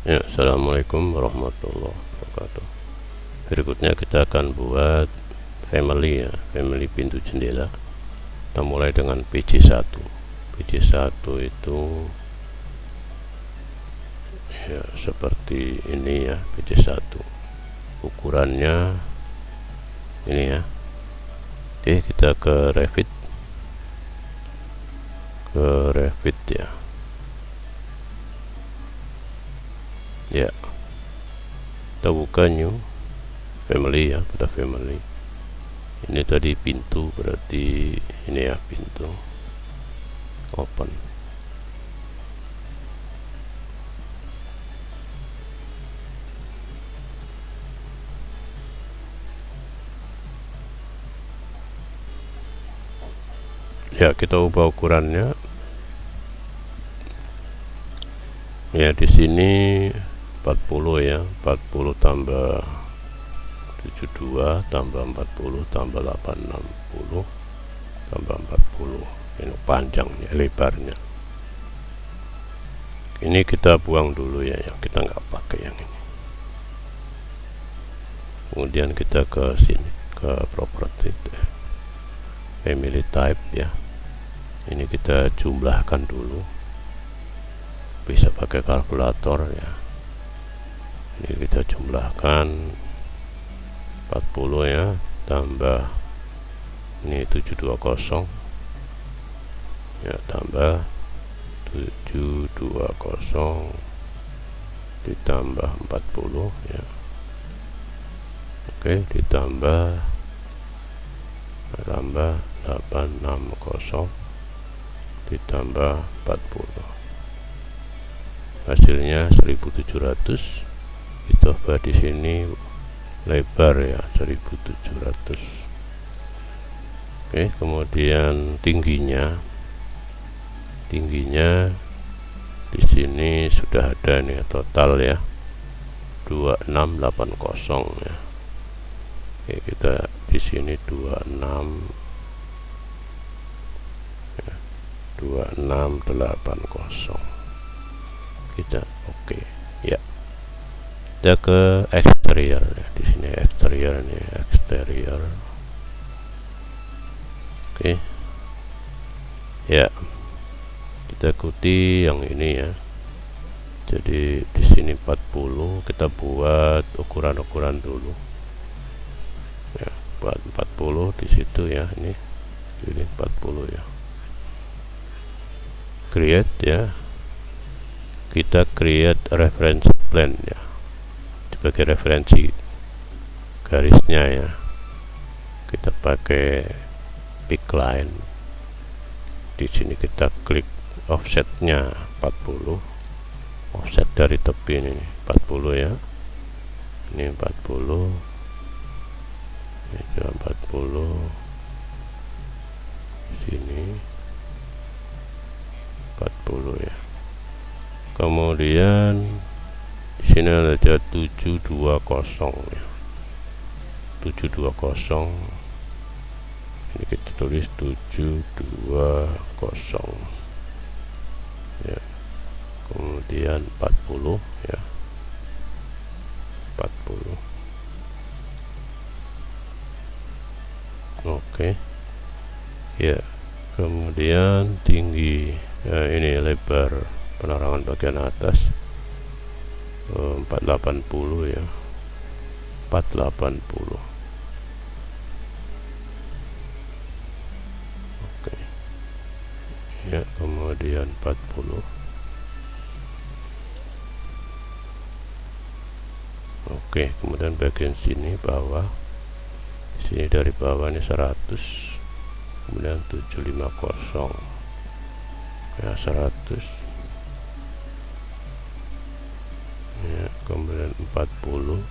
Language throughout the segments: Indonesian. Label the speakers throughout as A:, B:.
A: Ya, assalamualaikum warahmatullahi wabarakatuh. Berikutnya kita akan buat family ya, family pintu jendela. Kita mulai dengan PJ1. PJ1 itu ya seperti ini ya, PJ1. Ukurannya ini ya. Oke, kita ke Revit. Ke Revit ya. Ya. Kita buka new family ya, pada family. Ini tadi pintu, berarti ini ya pintu. Open. Ya, kita ubah ukurannya. Ya, di sini 40 ya, 40 tambah 72 tambah 40 tambah 860 tambah 40. Ini panjangnya, lebarnya. Ini kita buang dulu ya, yang kita nggak pakai yang ini. Kemudian kita ke sini, ke property, family type ya. Ini kita jumlahkan dulu, bisa pakai kalkulator ya. Ini kita jumlahkan 40 ya, tambah ini 720 ya, tambah 720 ditambah 40 ya. Oke, ditambah 860 ditambah 40, hasilnya 1700. Ditambah di sini lebar ya 1700. Oke, kemudian tingginya di sini sudah ada nih total ya, 2680 ya. Oke, kita di sini 2680 kita oke ya. Kita ke exterior ya. Di sini exterior nih, exterior. Oke ya, kita ikuti yang ini ya. Jadi di sini 40, kita buat ukuran-ukuran dulu ya, buat 40 di situ ya. Ini 40 ya. Create ya, kita create reference plan ya, sebagai referensi garisnya ya. Kita pakai pick line. Di sini kita klik offsetnya 40, offset dari tepi ini 40 ya. Ini 40, ini juga 40, sini 40 ya. Kemudian di sini ada 720 ya. 720 ini kita tulis 720 ya. Kemudian 40 ya, 40. Oke ya. Kemudian tinggi ya, ini lebar penerangan bagian atas 480 ya, 480. Oke ya, kemudian 40. Oke, kemudian bagian sini bawah, sini dari bawah ini 100, kemudian 750 ya, 100 ya, kemudian 40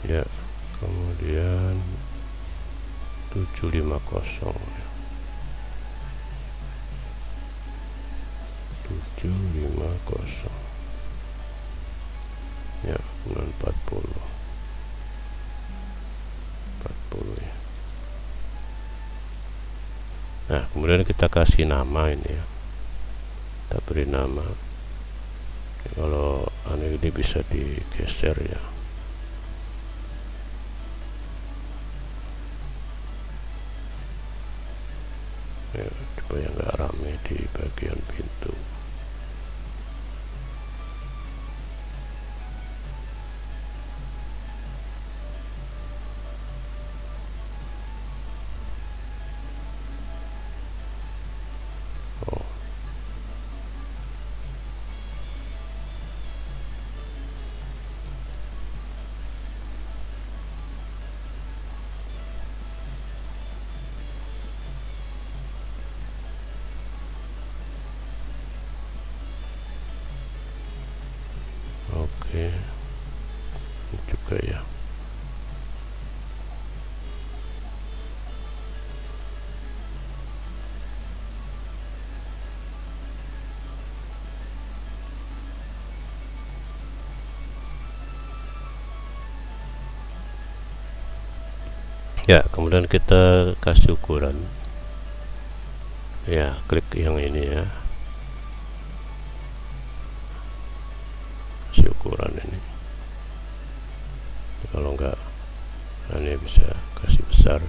A: ya, kemudian 750 ya, 750 ya, kemudian 40 ya. Nah, kemudian kita kasih nama ini ya, kita beri nama. Kalau ini bisa digeser ya. Supaya nggak rame di bagian pintu. Oke, ini juga ya. Ya, kemudian kita kasih ukuran. Ya, klik yang ini ya. Kasih ukuran ini. Kalau enggak, ini bisa kasih besar.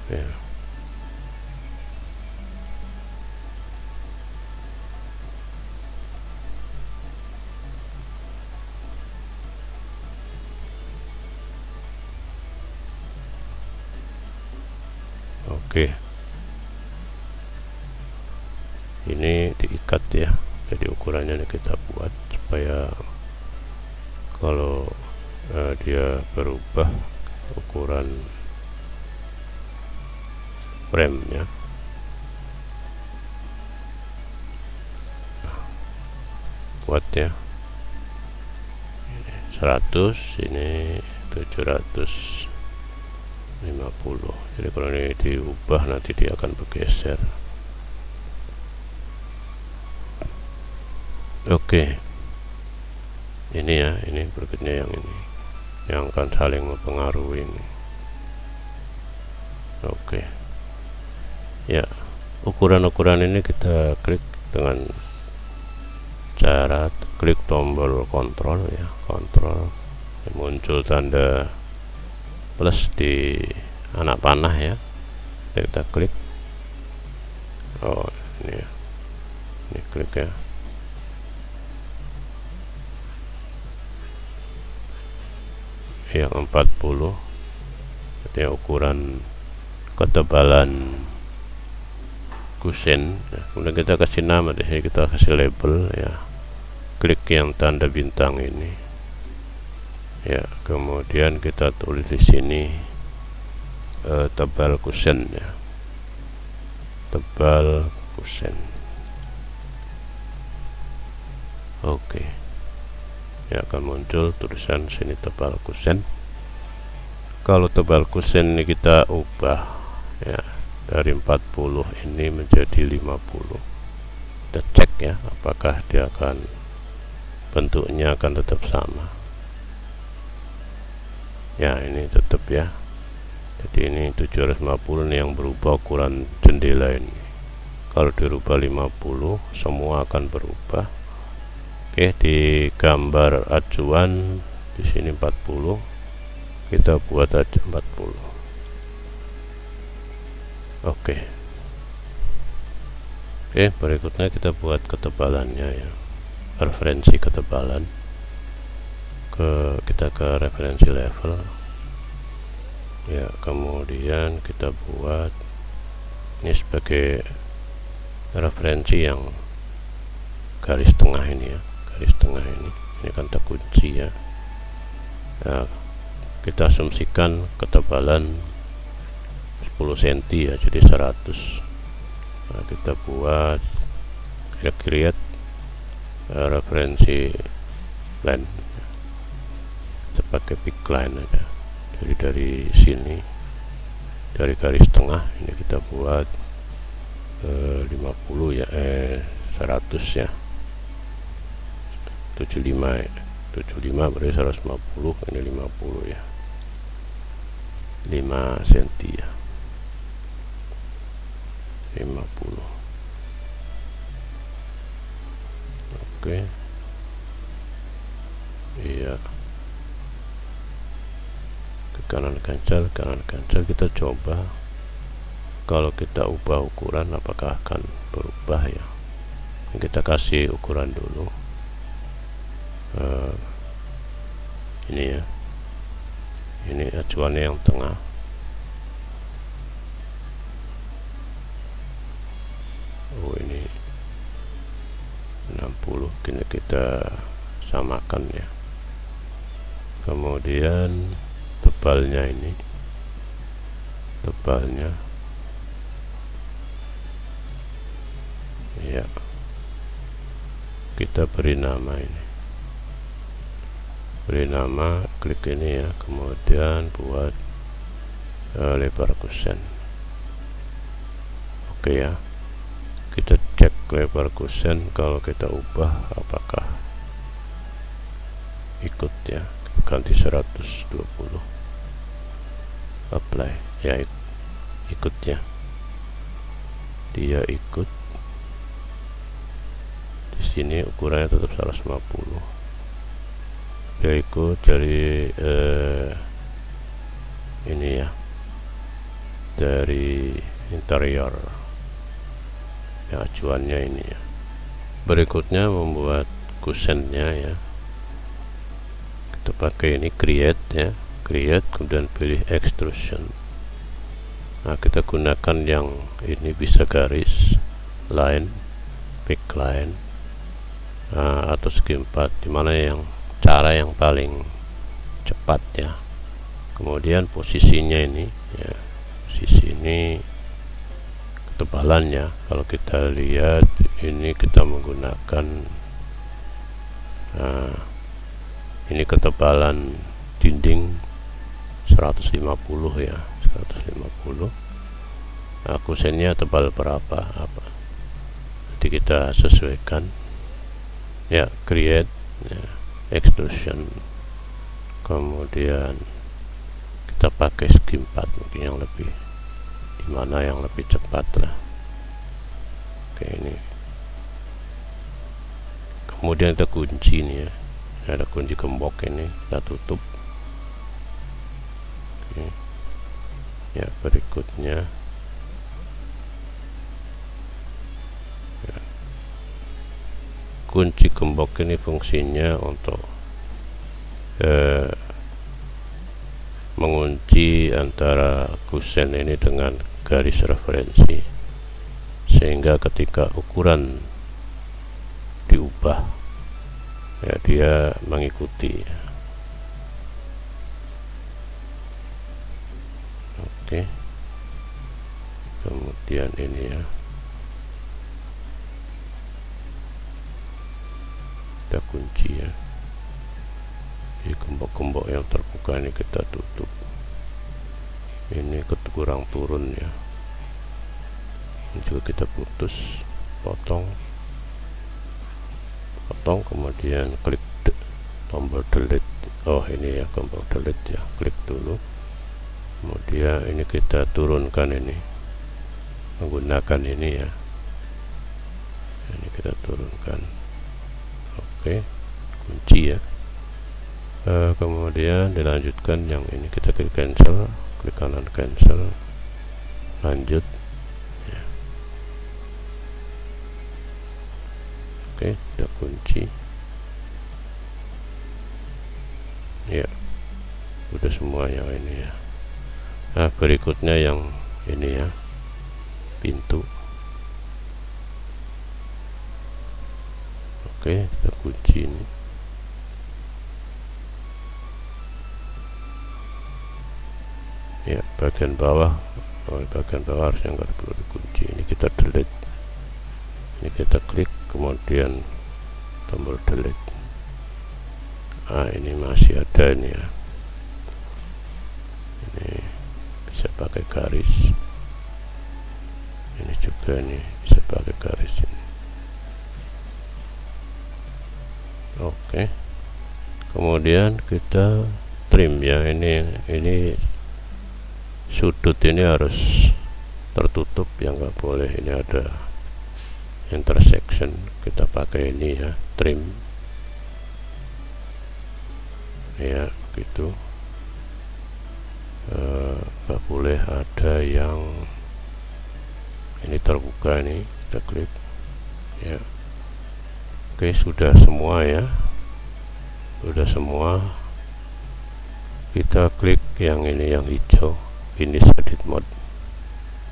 A: Ya. Oke, ini diikat ya, jadi ukurannya kita buat supaya kalau dia berubah ukuran frame-nya, buat ya 100, ini 750. Jadi kalau ini diubah nanti dia akan bergeser. Oke, ini ya, ini berikutnya yang ini, yang akan saling mempengaruhi ini. Oke, ya, ukuran-ukuran ini kita klik dengan cara klik tombol kontrol ya, kontrol, muncul tanda plus di anak panah ya, kita klik. Oh, ini ya, ini klik ya. Yang 40, jadi ukuran ketebalan kusen. Nah, kemudian kita kasih nama, di sini kita kasih label ya, klik yang tanda bintang ini ya, kemudian kita tulis di sini tebal kusen ya, tebal kusen. Oke, ya akan muncul tulisan sini tebal kusen. Kalau tebal kusen ini kita ubah ya, dari 40 ini menjadi 50. Kita cek ya, apakah dia akan, bentuknya akan tetap sama ya. Ini tetap ya, jadi ini 750 ini yang berubah ukuran jendela ini. Kalau dirubah 50, semua akan berubah. Oke, di gambar acuan di sini 40, kita buat aja 40. Oke, berikutnya kita buat ketebalannya ya, referensi ketebalan. Kita ke referensi level ya, kemudian kita buat ini sebagai referensi yang garis tengah ini ya, garis tengah ini kan terkunci ya. Nah, kita asumsikan ketebalan 10 cm ya, jadi 100. Nah, kita buat create referensi line, kita pakai pick line aja. Jadi dari sini, dari garis tengah ini kita buat 50 ya, 100 ya, 75 ya. 75 berarti 150, ini 50 ya, 5 cm ya, 50. Oke, iya, ke kanan cancel, kita coba kalau kita ubah ukuran apakah akan berubah ya. Kita kasih ukuran dulu, ini ya, ini acuannya yang tengah. Oh, ini 60, kini kita samakan ya. Kemudian tebalnya ini, tebalnya ya, kita beri nama ini, beri nama, klik ini ya, kemudian buat lebar kusen. Oke ya, kita cek lebar kusen, kalau kita ubah apakah ikut ya, ganti 120, apply ya, ikut ya, dia ikut. Di sini ukurannya tetap 150, dia ikut dari ini ya, dari interior ya, acuannya ini ya. Berikutnya membuat kusennya ya, kita pakai ini create ya, create, kemudian pilih extrusion. Nah, kita gunakan yang ini, bisa garis, line, pick line, atau segi 4, dimana yang cara yang paling cepat ya. Kemudian posisinya ini ya, posisi ini, ketebalannya kalau kita lihat ini, kita menggunakan ini ketebalan dinding 150 ya, 150. Nah, kusennya tebal berapa, apa nanti kita sesuaikan ya, create ya, extrusion, kemudian kita pakai segi 4 mungkin yang lebih, dimana yang lebih cepat lah. Oke, ini kemudian kita kunci ini ya, ada kunci gembok ini, kita tutup. Oke. Ya, berikutnya ya, kunci gembok ini fungsinya untuk mengunci antara kusen ini dengan garis referensi, sehingga ketika ukuran diubah ya, dia mengikuti. Oke, kemudian ini ya, kita kunci ya, di gembok-gembok yang terbuka ini kita tutup. Ini kurang turun ya, ini juga kita putus, potong, kemudian klik tombol delete. Oh, ini ya, tombol delete ya, klik dulu, kemudian ini kita turunkan, ini menggunakan ini ya, ini kita turunkan. Oke, kunci ya. Kemudian dilanjutkan yang ini, kita klik cancel, klik kanan cancel, lanjut ya. Oke, kita kunci ya, udah semua yang ini ya. Nah, berikutnya yang ini ya, pintu. Oke, kita kunci ini. Ya, bagian bawah, bagian bawah harusnya nggak perlu dikunci. Ini kita delete, ini kita klik, kemudian tombol delete. Ini masih ada ini ya, ini bisa pakai garis, ini juga nih bisa pakai garis ini. Oke, kemudian kita trim ya. Ini sudut ini harus tertutup ya, nggak boleh ini ada intersection. Kita pakai ini ya, trim ya gitu. Nggak boleh ada yang ini terbuka, nih kita klik ya. Oke, sudah semua ya, sudah semua. Kita klik yang ini, yang hijau, finish edit mode.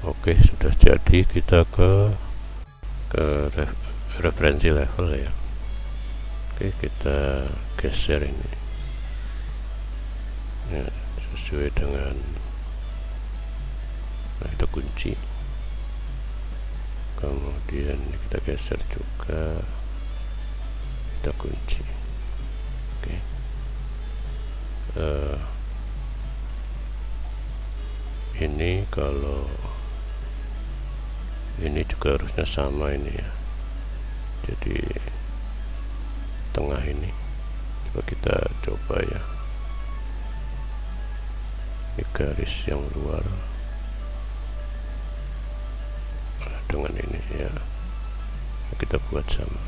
A: Oke, sudah jadi. Kita ke referensi level ya. Oke, kita geser ini ya, sesuai dengan, nah kita kunci, kemudian kita geser juga, kita kunci. Oke, ini kalau ini juga harusnya sama ini ya, jadi tengah ini. Coba kita coba ya, ini garis yang luar dengan ini ya, kita buat sama.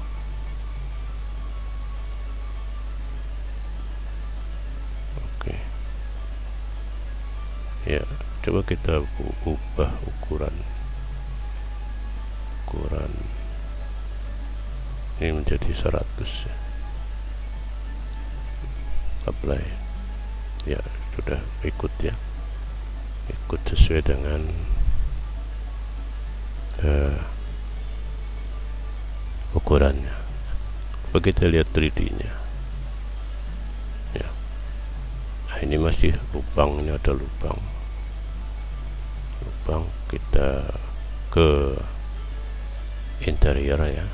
A: Oke ya, coba kita ubah ukuran ini menjadi 100 ya. Apply ya, sudah ikut ya, ikut sesuai dengan ukurannya. Coba kita lihat 3D nya ya. Nah, ini masih lubang, ini ada lubang. Kita ke interior ya,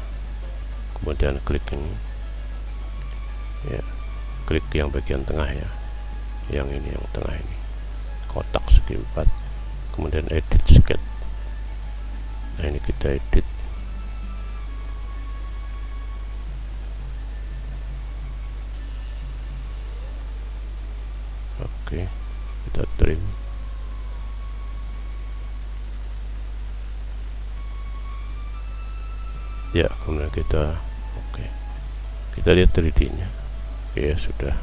A: kemudian klik ini ya, klik yang bagian tengah ya, yang ini, yang tengah ini, kotak segi 4, kemudian edit sketch. Nah ini kita edit. Oke, kita trim. Ya, kemudian kita kita lihat 3D nya ya, sudah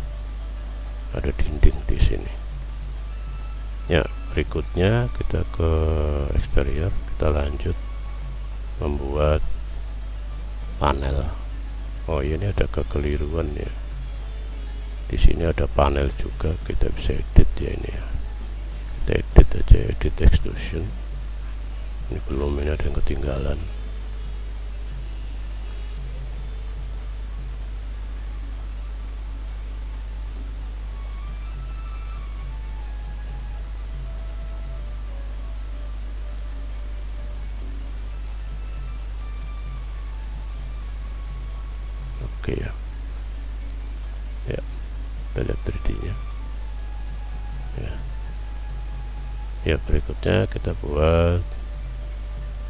A: ada dinding di sini ya. Berikutnya kita ke eksterior, kita lanjut membuat panel. Oh ini ada kekeliruan ya, di sini ada panel juga, kita bisa edit ya ini ya. Kita edit aja, edit extrusion. Ini belum, ini ada yang ketinggalan. Oke ya, ya kita lihat 3D nya ya. Ya, berikutnya kita buat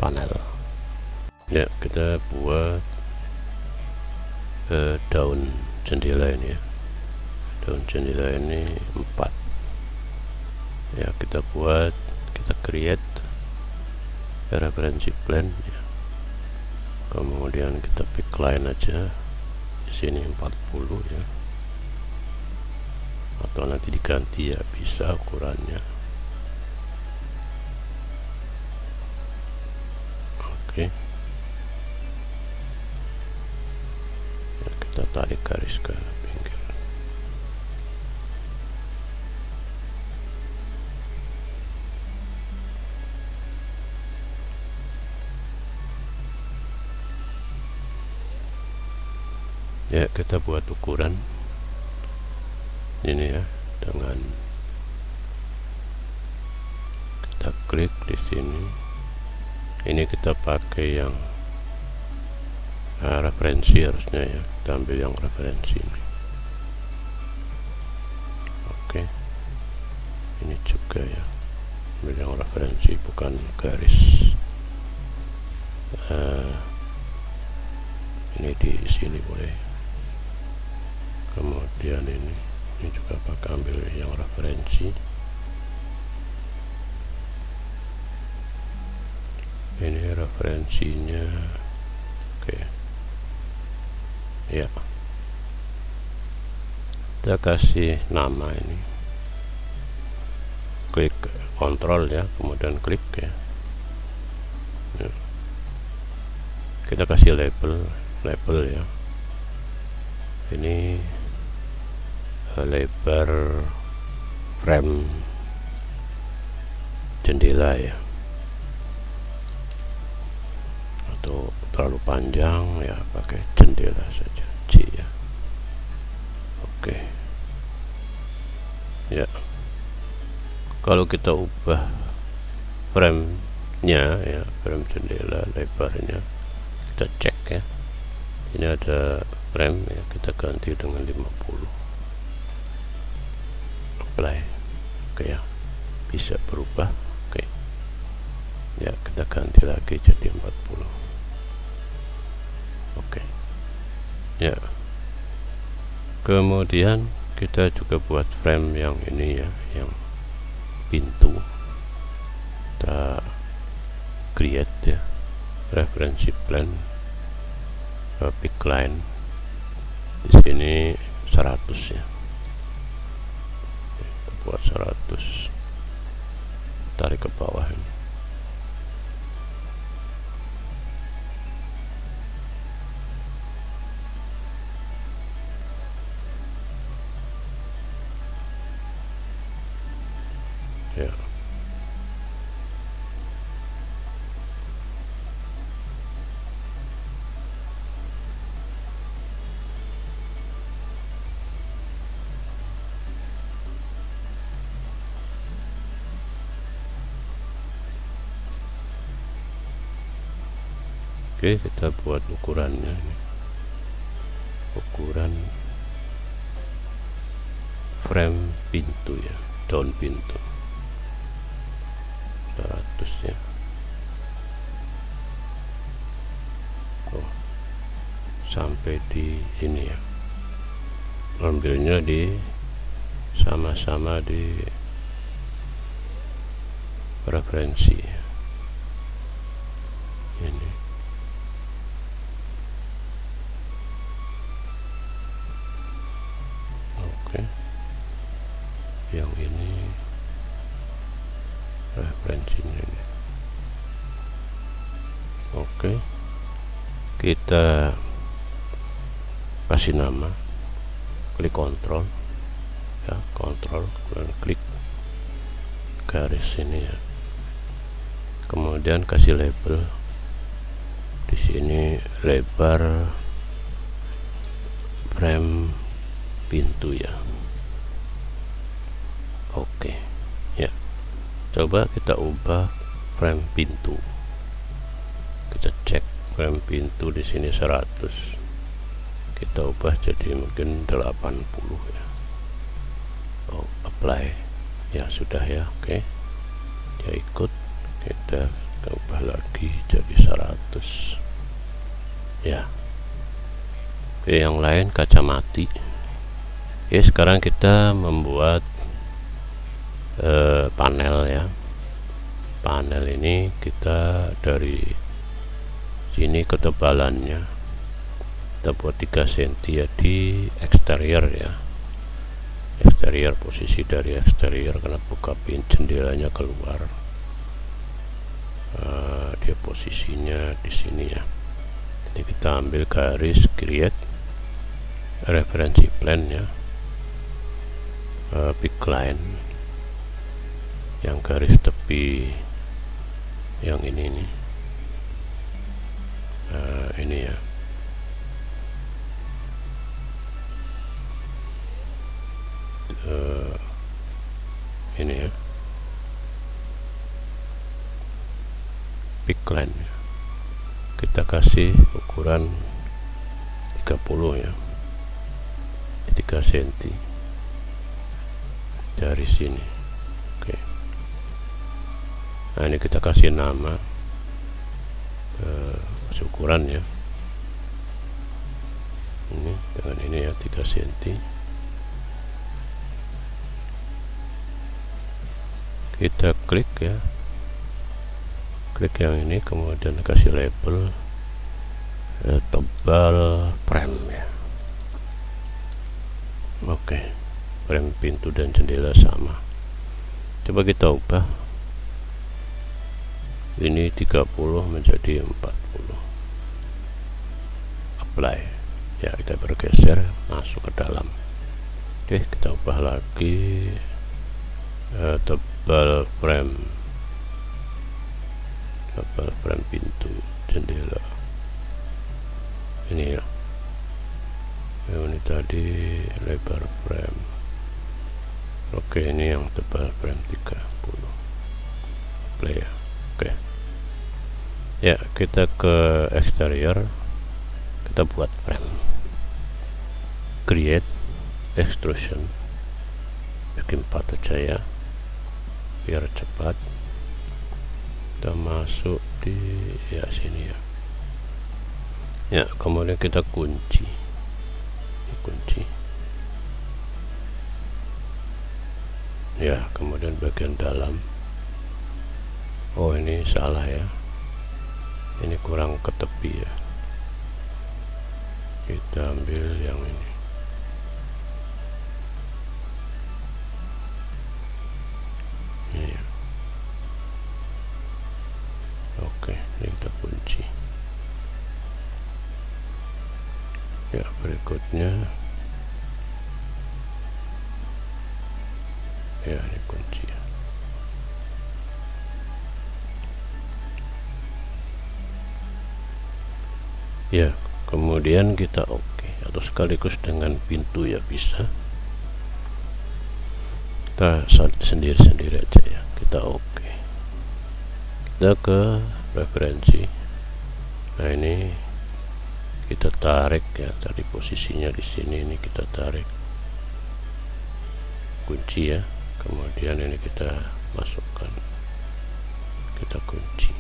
A: panel ya, kita buat daun jendela ini ya. Daun jendela ini 4 ya, kita buat, kita create referensi plan ya. Kemudian kita pick line aja di sini 40 ya, atau nanti diganti ya, bisa ukurannya. Oke ya, kita tarik garis ke pinggir. Ya, kita buat ukuran ini ya, dengan kita klik di sini. Ini kita pakai yang referensi harusnya ya, kita ambil yang referensi ini. Oke, ini juga ya, ambil yang referensi, bukan garis. Ini di sini boleh. Kemudian kemudian ini juga pakai ambil yang referensi. Ini referensinya. Oke. Ya, kita kasih nama ini, klik kontrol ya, kemudian klik ya. Kita kasih label ya, ini lebar frame jendela ya, atau terlalu panjang ya pakai jendela saja, C ya. Oke ya, kalau kita ubah frame-nya ya, frame jendela lebarnya, kita cek ya, ini ada frame ya, kita ganti dengan 50, apply. Oke ya, bisa berubah. Oke ya, kita ganti lagi jadi 40. Oke ya, kemudian kita juga buat frame yang ini ya, yang pintu. Kita create ya, referensi plan, pick line di sini 100 ya, kita buat 100, tarik ke bawah ini. Ya, oke, kita buat ukurannya ini. Ukuran frame pintu ya, daun pintu 100 ya. Sampai di sini ya, ambilnya di sama-sama di referensi ini. Oke, yang ini referensinya ini. Oke, kita kasih nama, klik kontrol ya, kontrol dan klik garis ini ya, kemudian kasih label di sini, lebar frame pintu ya. Oke ya, coba kita ubah frame pintu, kita cek frame pintu di sini 100, kita ubah jadi mungkin 80 ya. Apply ya, sudah ya. Oke, dia ikut, kita ubah lagi jadi 100 ya. Oke, yang lain kaca mati. Oke, sekarang kita membuat panel ya. Panel ini kita dari sini ketebalannya kita buat 3 cm ya, di eksterior ya, eksterior, posisi dari eksterior, karena buka pintu jendelanya keluar. Dia posisinya di sini ya. Jadi kita ambil garis, create referensi plan ya, pick line, yang garis tepi yang ini nih, ini ya. Ini ya, pick line ya. Kita kasih ukuran 30 ya, 3 cm dari sini. Oke, nah ini kita kasih nama, ukuran ya, ini dengan ini ya, 3 cm. kita klik ya, klik yang ini, kemudian kasih label tebal frame ya. Oke, frame pintu dan jendela sama. Coba kita ubah ini 30 menjadi 40. Apply ya, kita bergeser masuk ke dalam. Oke, kita ubah lagi tebal frame pintu jendela ini ya. Ini tadi lebar frame. Oke, ini yang tebal frame 30. Play ya. Oke ya, kita ke eksterior, kita buat frame, create extrusion, bikin 4 aja ya biar cepat. Kita masuk di ya sini ya. Ya, kemudian kita kunci ya, kemudian bagian dalam. Oh, ini salah ya, ini kurang ke tepi ya, kita ambil yang ini. Ini ya. Oke, ini kita kunci ya. Berikutnya ya, ini kunci ya. Ya, kemudian kita oke, atau sekaligus dengan pintu ya bisa. Kita sendiri-sendiri aja ya. Kita oke. Kita ke referensi. Nah, ini kita tarik ya, tadi posisinya di sini, ini kita tarik kunci ya. Kemudian ini kita masukkan, kita kunci.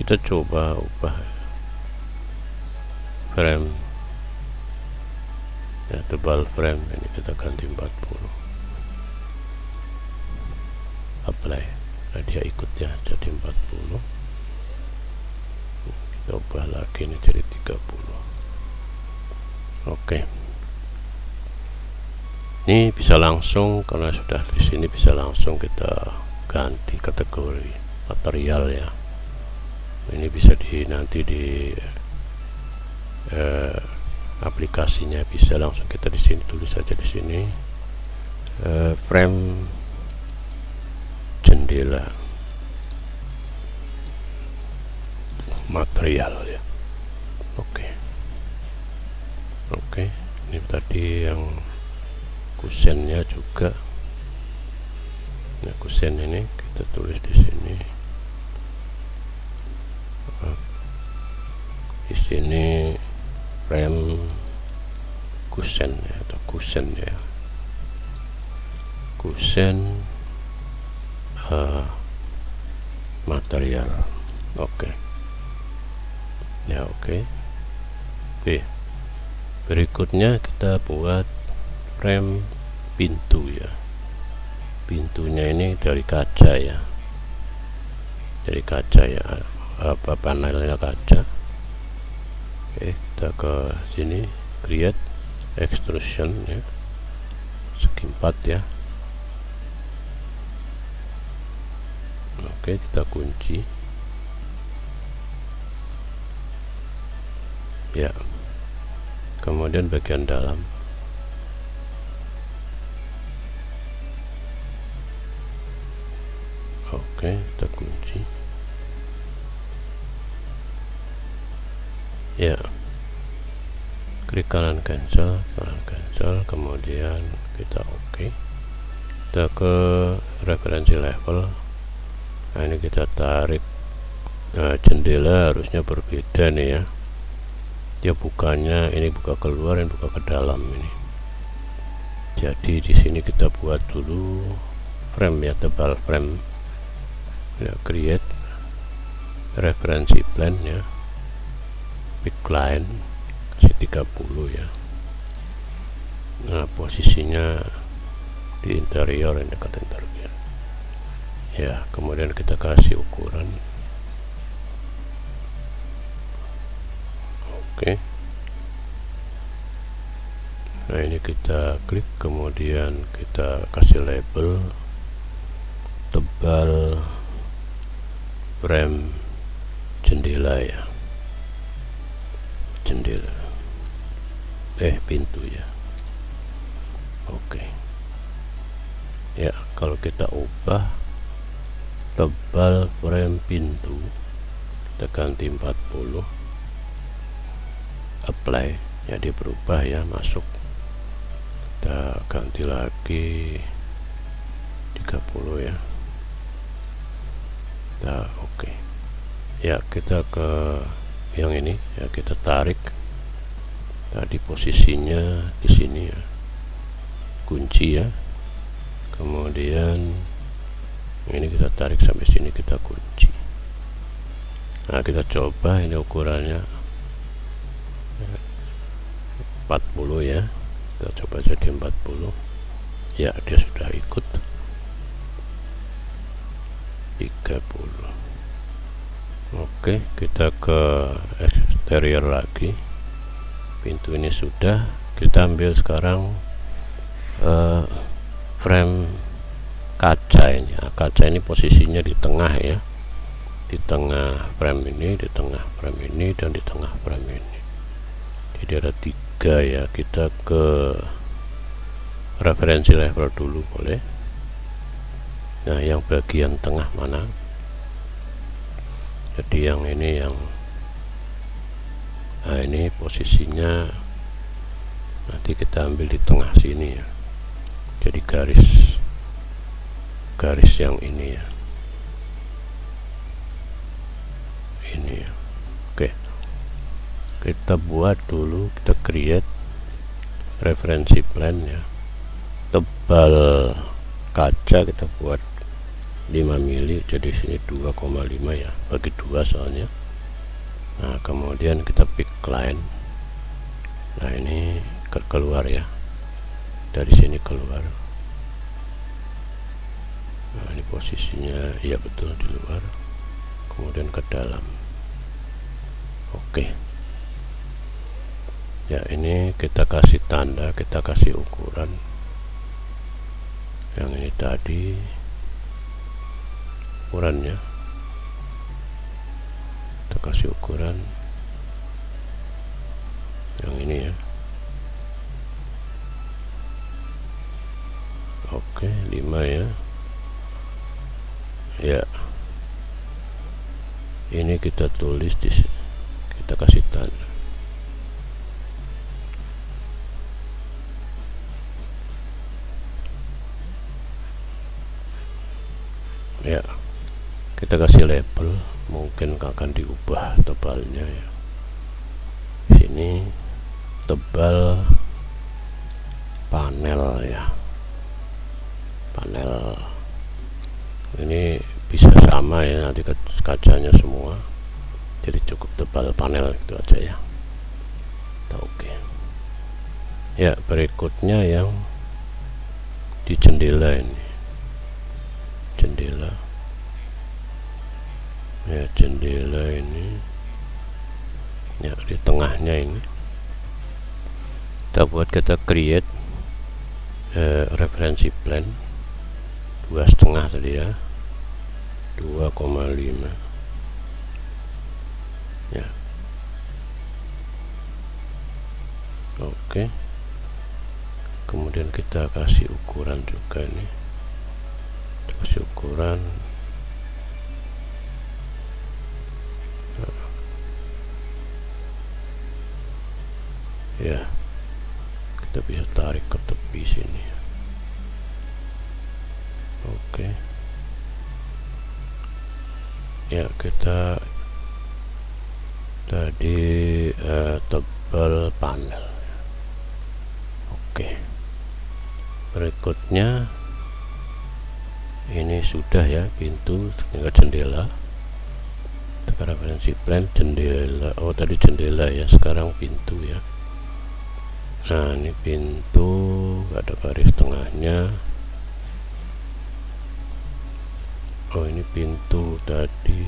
A: Kita coba ubah frame ya, tebal frame ini kita ganti 40. Apply. Nah, dia ikut ya, jadi 40. Kita ubah lagi ini jadi 30. Oke. Ini bisa langsung, karena sudah di sini bisa langsung kita ganti kategori material ya. Ini bisa nanti di aplikasinya bisa langsung kita di sini tulis saja di sini frame jendela material ya. Oke, ini tadi yang kusennya juga. Nah, kusen ini kita tulis di sini. Di sini frame kusen ya, atau kusen ya. Kusen material. Oke. Ya, oke. Berikutnya kita buat frame pintu ya. Pintunya ini dari kaca ya, dari kaca ya, panelnya kaca. Oke, kita ke sini, create extrusion ya, segi 4 ya. Oke, kita kunci ya. Kemudian bagian dalam, oke, kita kunci ya. Klik kanan cancel, kemudian kita oke. Kita ke referensi level. Nah, ini kita tarik. Nah, jendela harusnya berbeda nih ya, dia bukanya ini buka keluar, ini buka ke dalam ini. Jadi di sini kita buat dulu frame ya, tebal frame ya, create referensi plan ya, pick line kasih 30 ya. Nah, posisinya di interior, ini dekat interior. ya. Kemudian kita kasih ukuran. Oke. Nah, ini kita klik, kemudian kita kasih label tebal frame jendela ya, jendela pintu ya. Oke ya, kalau kita ubah tebal frame pintu, kita ganti 40, apply ya, dia berubah ya, masuk. Kita ganti lagi 30 ya. Nah, oke ya, kita ke yang ini ya, kita tarik tadi posisinya di sini ya, kunci ya. Kemudian ini kita tarik sampai sini, kita kunci. Nah, kita coba ini ukurannya 40 ya, kita coba jadi 40 ya, dia sudah ikut 30. Oke, kita ke eksterior lagi. Pintu ini sudah, kita ambil sekarang frame kaca ini. Nah, kaca ini posisinya di tengah ya, di tengah frame ini, di tengah frame ini, dan di tengah frame ini. Jadi ada 3 ya. Kita ke referensi level dulu boleh. Nah, yang bagian tengah mana? Jadi yang ini, yang nah ini posisinya nanti kita ambil di tengah sini ya. Jadi garis yang ini ya, ini ya. Oke, kita buat dulu, kita create referensi plan ya. Tebal kaca kita buat 5 mili, jadi sini 2,5 ya, bagi 2 soalnya. Nah, kemudian kita pick line. Nah, ini keluar ya, dari sini keluar. Nah, ini posisinya iya betul di luar, kemudian ke dalam. Oke ya, ini kita kasih tanda, kita kasih ukuran yang ini tadi, ukurannya kita kasih ukuran yang ini ya. Oke, 5 ya. Ya, ini kita tulis di sini, kita kasih tanda. Ya, kita kasih label, mungkin akan diubah tebalnya ya. Sini tebal panel ya, panel ini bisa sama ya, nanti kacanya semua, jadi cukup tebal panel gitu aja ya. Oke ya, berikutnya yang di jendela ini, jendela ya, jendela ini ya, di tengahnya ini kita buat, kita create referensi plan 2,5 tadi ya, 2,5 ya. Oke, kemudian kita kasih ukuran juga nih, kita kasih ukuran ya, kita bisa tarik ke tepi sini. Oke ya, kita tadi tebal panel. Oke, berikutnya ini sudah ya, pintu tinggal jendela. Kita referensi plan jendela, oh tadi jendela ya, sekarang pintu ya. Nah, ini pintu ada garis tengahnya. Oh, ini pintu tadi.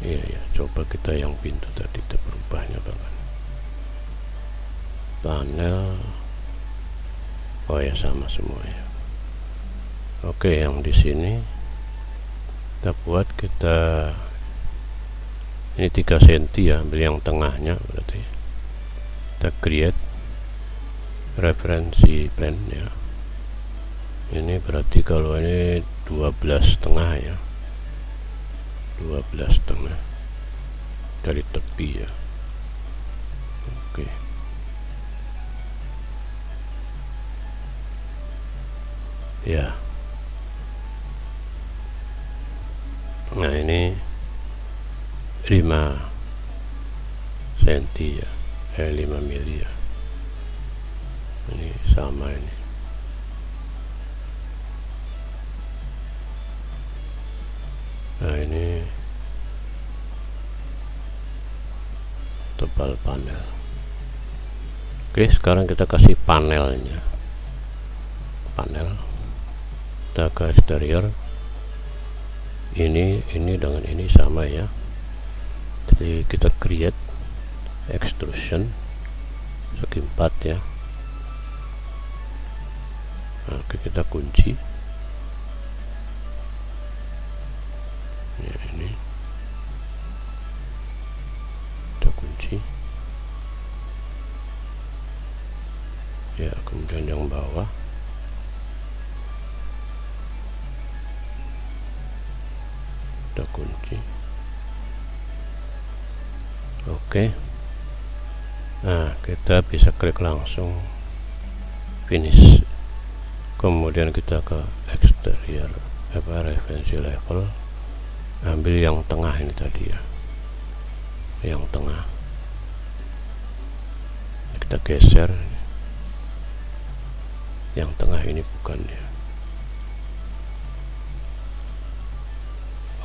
A: Iya ya, coba kita yang pintu tadi itu berubahnya banget. Panel, oh ya sama semua ya. Oke, yang di sini kita buat, ini 3 cm ya, ambil yang tengahnya, berarti kita create referensi plane ya. Ini berarti kalau ini 12,5 ya, 12,5 dari tepi ya. Oke. Ya. Nah, ini 5 cm ya, 5 mili ya. Ini sama ini. Nah, ini tebal panel. Oke, sekarang kita kasih panelnya. Panel, kita ke eksterior. Ini dengan ini sama ya. Jadi kita create extrusion segi 4 ya. Oke, kita kunci ya, ini kita kunci ya. Kemudian yang bawah kita kunci. Oke. Nah, kita bisa klik langsung finish. Kemudian kita ke eksterior, referensi level, ambil yang tengah ini tadi ya, yang tengah kita geser. Yang tengah ini bukan ya.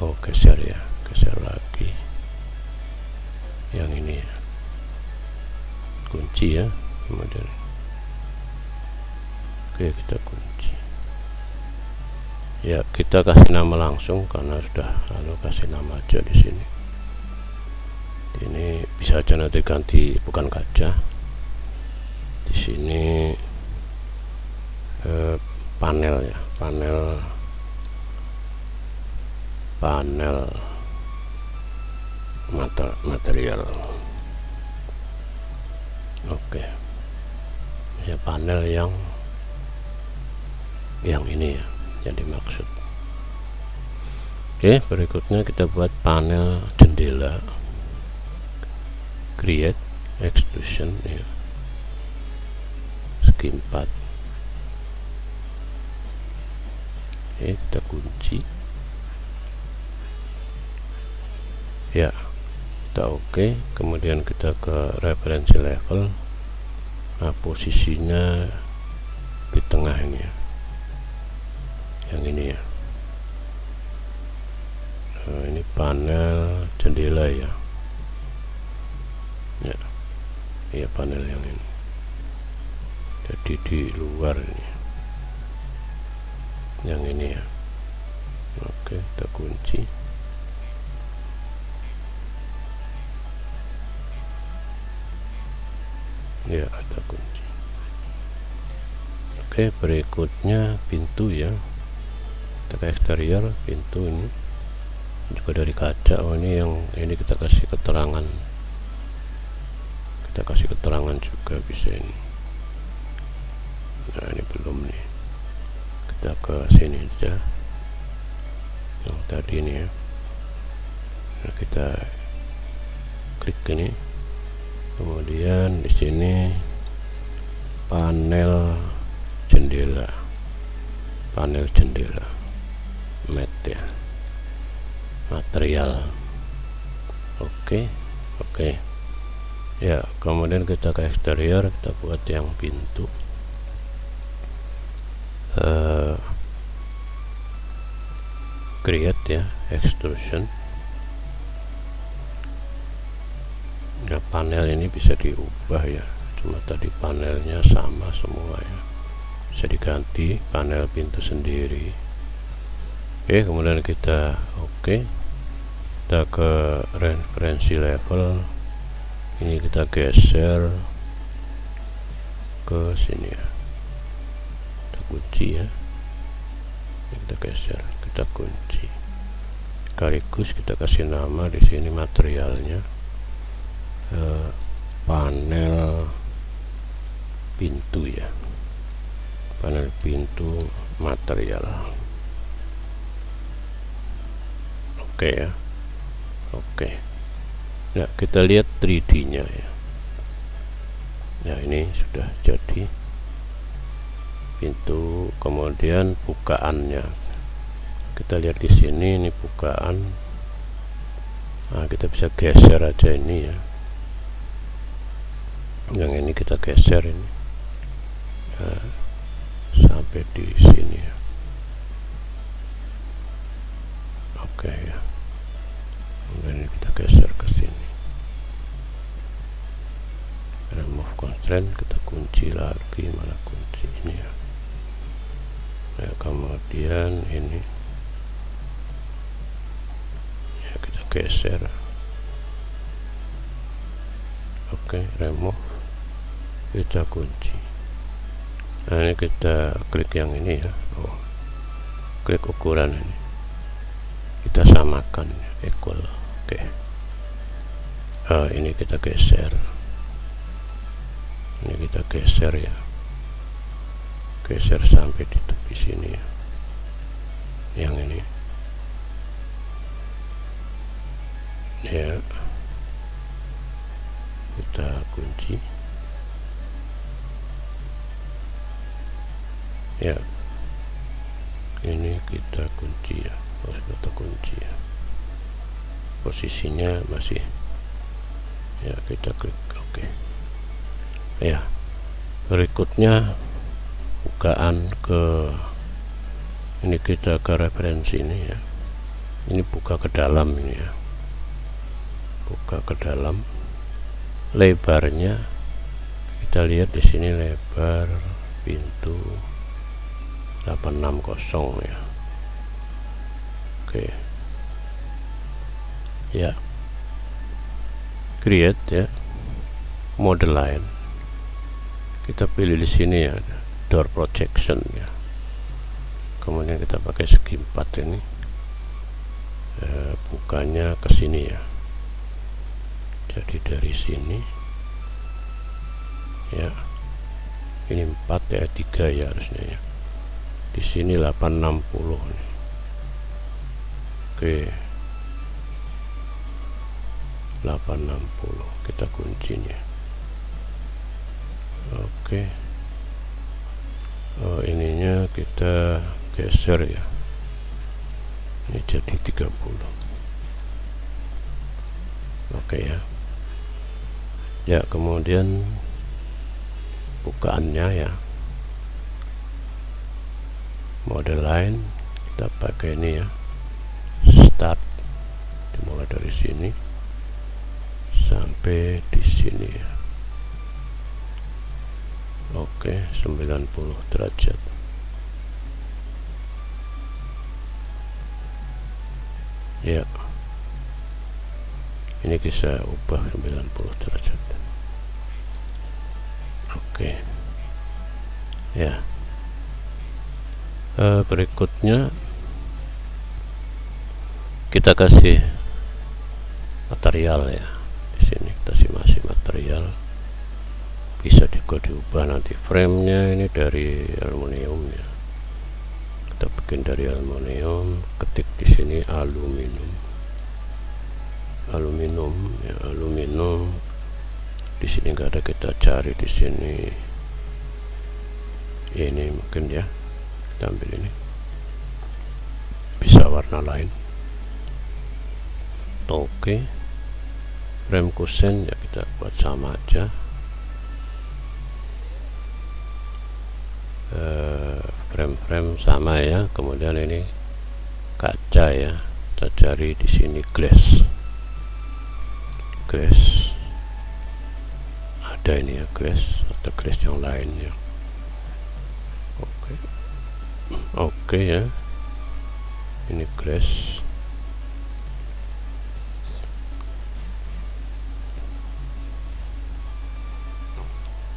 A: Oh, geser ya, geser lagi yang ini ya, kunci ya. Kemudian oke, kita kunci ya. Kita kasih nama langsung karena sudah, lalu kasih nama aja di sini. Ini bisa aja nanti ganti, bukan kaca di sini. Panel ya, panel material. Oke, ya panel yang ini ya, jadi maksud. Oke, berikutnya kita buat panel jendela, create extrusion ya, segi 4. Kita kunci ya, kita oke. Kemudian kita ke referensi level. Nah, posisinya di tengah ini ya, yang ini ya. Nah, ini panel jendela ya, ya, iya panel yang ini, jadi di luar ini, yang ini ya. Oke, kita kunci ya, ada kunci. Oke, berikutnya pintu ya, kita ke eksterior. Pintu ini juga dari kaca. Oh, ini yang ini kita kasih keterangan, juga bisa ini. Nah, ini belum nih, kita ke sini aja yang tadi ini ya. Nah, kita klik ini. Kemudian di sini panel jendela, matte ya, material. Oke ya. Kemudian kita ke eksterior, kita buat yang pintu. Create ya, extrusion. Nah, panel ini bisa diubah ya, cuma tadi panelnya sama semua ya, bisa diganti panel pintu sendiri Oke, kemudian kita kita ke referensi level, ini kita geser ke sini ya, kita kunci ya, kita geser, kita kunci, sekaligus kita kasih nama di sini materialnya panel pintu ya, panel pintu material. Oke ya, oke. Nah, kita lihat 3D nya ya. Nah, ini sudah jadi pintu, kemudian bukaannya kita lihat di sini, ini bukaan. Nah, kita bisa geser aja ini ya, yang ini kita geser ini sampai di sini ya. Oke ya, kemudian ini kita geser ke sini, remove constraint, kita kunci lagi, malah kunci ini ya. Nah, kemudian ini ya, kita geser. Oke, remove, kita kunci. Nah, ini kita klik yang ini ya, klik ukuran ini, kita samakan equal. Oke. Ini kita geser, ini kita geser ya, geser sampai di tepi sini ya, yang ini ya, kita kunci ya, ini kita kunci ya, kita kunci ya, posisinya masih ya, kita klik oke. Ya, berikutnya bukaan ke ini, kita ke referensi ini ya, ini buka ke dalam ini ya, buka ke dalam. Lebarnya kita lihat di sini, lebar pintu 860 ya. Oke ya, create ya, model line, kita pilih di sini ya, door projection ya, kemudian kita pakai segi 4 ini, bukanya ke sini ya, jadi dari sini ya, ini 4 ya, 3 ya harusnya ya, di sini 860 nih. Oke, 860 kita kuncinya. Oke, ininya kita geser ya, ini jadi 30. Oke ya. Ya, kemudian bukaannya ya, model line, kita pakai ini ya, start, dimulai dari sini sampai di sini ya. Oke, 90 derajat. Ya, ini bisa ubah 90 derajat. Oke ya. Berikutnya kita kasih material ya, di sini kita masih material, bisa diubah nanti framenya ini dari aluminium ya, kita bikin dari aluminium, ketik di sini aluminium ya, aluminium di sini nggak ada, kita cari di sini ini mungkin ya, kita ambil ini, bisa warna lain. Oke, frame kusen ya, kita buat sama aja, frame-frame sama ya. Kemudian ini kaca ya, kita cari di sini glass ada ini ya, glass atau glass yang lain ya. Oke ya, ini glass.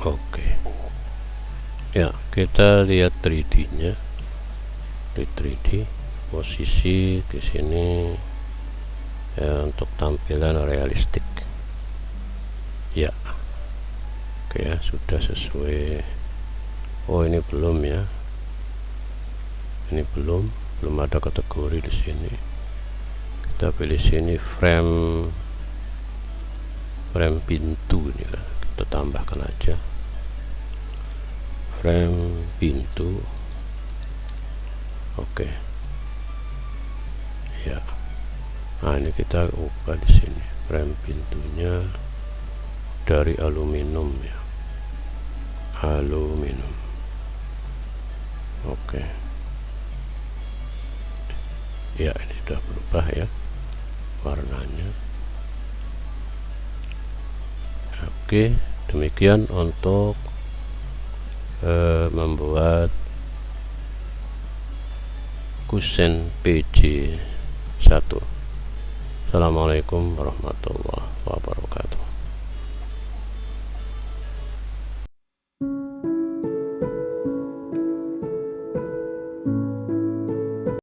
A: Oke. Ya, kita lihat 3D nya di 3D posisi di sini ya, untuk tampilan realistik ya. Oke ya, sudah sesuai. Oh, ini belum ya, ini belum ada kategori di sini. Kita pilih sini frame pintu ini lah, kita tambahkan aja frame pintu. Oke ya, nah ini kita ubah di sini frame pintunya dari aluminium ya, aluminium. Oke ya, ini sudah berubah ya warnanya. Oke, demikian untuk membuat kusen PC1. Assalamualaikum warahmatullahi wabarakatuh.